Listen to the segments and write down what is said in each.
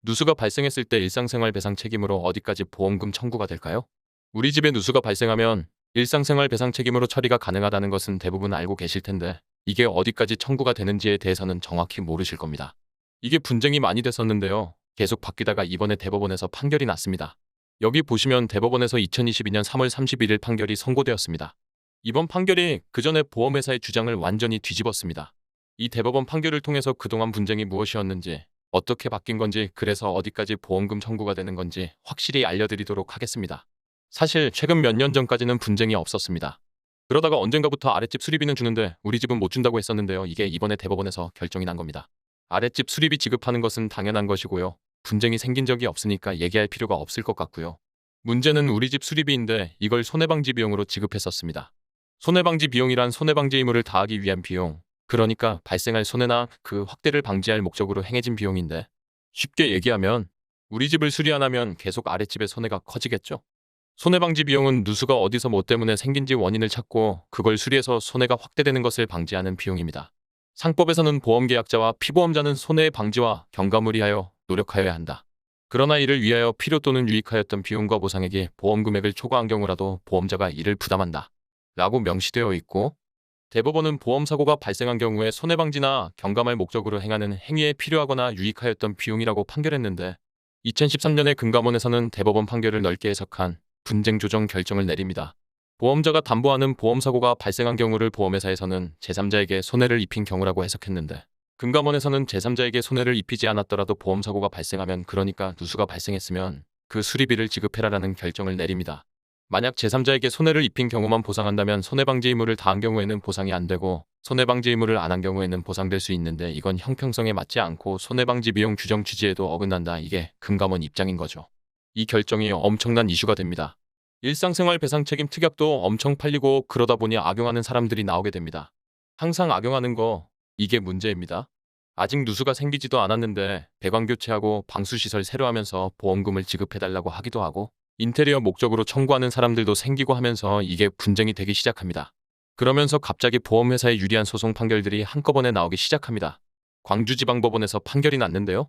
누수가 발생했을 때 일상생활 배상 책임으로 어디까지 보험금 청구가 될까요? 우리 집에 누수가 발생하면 일상생활 배상 책임으로 처리가 가능하다는 것은 대부분 알고 계실 텐데 이게 어디까지 청구가 되는지에 대해서는 정확히 모르실 겁니다. 이게 분쟁이 많이 됐었는데요. 계속 바뀌다가 이번에 대법원에서 판결이 났습니다. 여기 보시면 대법원에서 2022년 3월 31일 판결이 선고되었습니다. 이번 판결이 그전에 보험회사의 주장을 완전히 뒤집었습니다. 이 대법원 판결을 통해서 그동안 분쟁이 무엇이었는지, 어떻게 바뀐 건지, 그래서 어디까지 보험금 청구가 되는 건지 확실히 알려드리도록 하겠습니다. 사실 최근 몇 년 전까지는 분쟁이 없었습니다. 그러다가 언젠가부터 아랫집 수리비는 주는데 우리 집은 못 준다고 했었는데요. 이게 이번에 대법원에서 결정이 난 겁니다. 아랫집 수리비 지급하는 것은 당연한 것이고요. 분쟁이 생긴 적이 없으니까 얘기할 필요가 없을 것 같고요. 문제는 우리 집 수리비인데 이걸 손해방지 비용으로 지급했었습니다. 손해방지 비용이란 손해방지 의무를 다하기 위한 비용, 그러니까 발생할 손해나 그 확대를 방지할 목적으로 행해진 비용인데 쉽게 얘기하면 우리 집을 수리 안 하면 계속 아랫집의 손해가 커지겠죠. 손해방지 비용은 누수가 어디서 뭐 때문에 생긴지 원인을 찾고 그걸 수리해서 손해가 확대되는 것을 방지하는 비용입니다. 상법에서는 보험계약자와 피보험자는 손해의 방지와 경감을 위하여 노력하여야 한다. 그러나 이를 위하여 필요 또는 유익하였던 비용과 보상액이 보험 금액을 초과한 경우라도 보험자가 이를 부담한다. 라고 명시되어 있고 대법원은 보험사고가 발생한 경우에 손해방지나 경감할 목적으로 행하는 행위에 필요하거나 유익하였던 비용이라고 판결했는데 2013년에 금감원에서는 대법원 판결을 넓게 해석한 분쟁 조정 결정을 내립니다. 보험자가 담보하는 보험사고가 발생한 경우를 보험회사에서는 제3자에게 손해를 입힌 경우라고 해석했는데 금감원에서는 제3자에게 손해를 입히지 않았더라도 보험사고가 발생하면, 그러니까 누수가 발생했으면 그 수리비를 지급해라라는 결정을 내립니다. 만약 제3자에게 손해를 입힌 경우만 보상한다면 손해방지 의무를 다한 경우에는 보상이 안 되고 손해방지 의무를 안 한 경우에는 보상될 수 있는데 이건 형평성에 맞지 않고 손해방지 비용 규정 취지에도 어긋난다. 이게 금감원 입장인 거죠. 이 결정이 엄청난 이슈가 됩니다. 일상생활 배상 책임 특약도 엄청 팔리고 그러다 보니 악용하는 사람들이 나오게 됩니다. 항상 악용하는 거, 이게 문제입니다. 아직 누수가 생기지도 않았는데 배관 교체하고 방수시설 새로 하면서 보험금을 지급해달라고 하기도 하고 인테리어 목적으로 청구하는 사람들도 생기고 하면서 이게 분쟁이 되기 시작합니다. 그러면서 갑자기 보험회사에 유리한 소송 판결들이 한꺼번에 나오기 시작합니다. 광주지방법원에서 판결이 났는데요.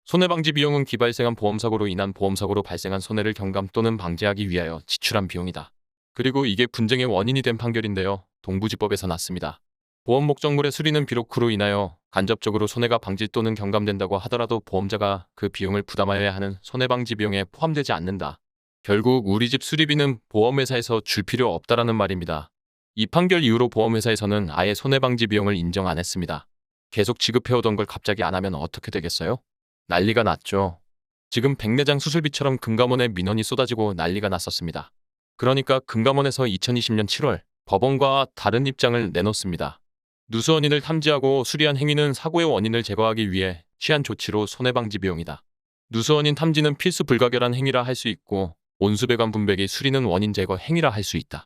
손해방지 비용은 기발생한 보험사고로 인한 보험사고로 발생한 손해를 경감 또는 방지하기 위하여 지출한 비용이다. 그리고 이게 분쟁의 원인이 된 판결인데요. 동부지법에서 났습니다. 보험 목적물의 수리는 비록 그로 인하여 간접적으로 손해가 방지 또는 경감된다고 하더라도 보험자가 그 비용을 부담하여야 하는 손해방지 비용에 포함되지 않는다. 결국 우리 집 수리비는 보험회사에서 줄 필요 없다라는 말입니다. 이 판결 이후로 보험회사에서는 아예 손해방지 비용을 인정 안 했습니다. 계속 지급해오던 걸 갑자기 안 하면 어떻게 되겠어요? 난리가 났죠. 지금 백내장 수술비처럼 금감원에 민원이 쏟아지고 난리가 났었습니다. 그러니까 금감원에서 2020년 7월 법원과 다른 입장을 내놓습니다. 누수 원인을 탐지하고 수리한 행위는 사고의 원인을 제거하기 위해 취한 조치로 손해방지 비용이다. 누수 원인 탐지는 필수 불가결한 행위라 할 수 있고 온수배관 분배기 수리는 원인 제거 행위라 할 수 있다.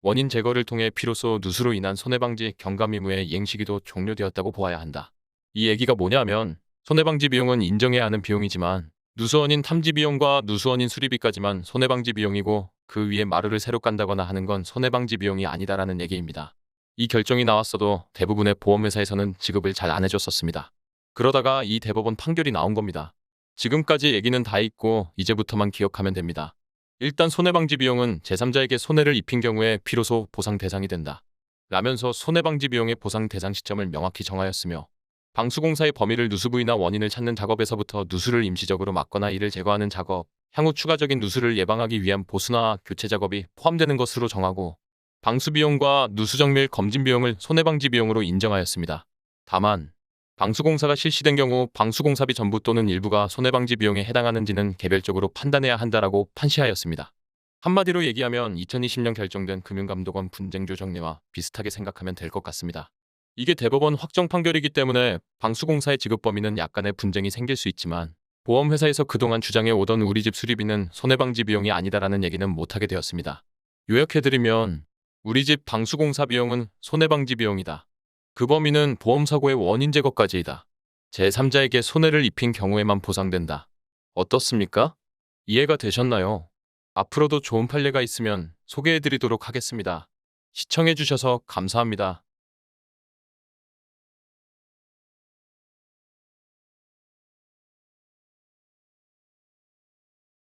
원인 제거를 통해 비로소 누수로 인한 손해방지 경감 의무의 이행 시기도 종료되었다고 보아야 한다. 이 얘기가 뭐냐면 손해방지 비용은 인정해야 하는 비용이지만 누수원인 탐지 비용과 누수원인 수리비까지만 손해방지 비용이고 그 위에 마루를 새로 깐다거나 하는 건 손해방지 비용이 아니다라는 얘기입니다. 이 결정이 나왔어도 대부분의 보험회사에서는 지급을 잘 안 해줬었습니다. 그러다가 이 대법원 판결이 나온 겁니다. 지금까지 얘기는 다 있고 이제부터만 기억하면 됩니다. 일단 손해방지 비용은 제3자에게 손해를 입힌 경우에 비로소 보상 대상이 된다. 라면서 손해방지 비용의 보상 대상 시점을 명확히 정하였으며 방수공사의 범위를 누수 부위나 원인을 찾는 작업에서부터 누수를 임시적으로 막거나 이를 제거하는 작업, 향후 추가적인 누수를 예방하기 위한 보수나 교체 작업이 포함되는 것으로 정하고 방수비용과 누수정밀 검진 비용을 손해방지 비용으로 인정하였습니다. 다만 방수공사가 실시된 경우 방수공사비 전부 또는 일부가 손해방지 비용에 해당하는지는 개별적으로 판단해야 한다라고 판시하였습니다. 한마디로 얘기하면 2020년 결정된 금융감독원 분쟁조정례와 비슷하게 생각하면 될 것 같습니다. 이게 대법원 확정 판결이기 때문에 방수공사의 지급 범위는 약간의 분쟁이 생길 수 있지만 보험회사에서 그동안 주장해 오던 우리 집 수리비는 손해방지 비용이 아니다라는 얘기는 못하게 되었습니다. 요약해드리면 우리 집 방수공사 비용은 손해방지 비용이다. 그 범위는 보험사고의 원인 제거까지이다. 제3자에게 손해를 입힌 경우에만 보상된다. 어떻습니까? 이해가 되셨나요? 앞으로도 좋은 판례가 있으면 소개해드리도록 하겠습니다. 시청해주셔서 감사합니다.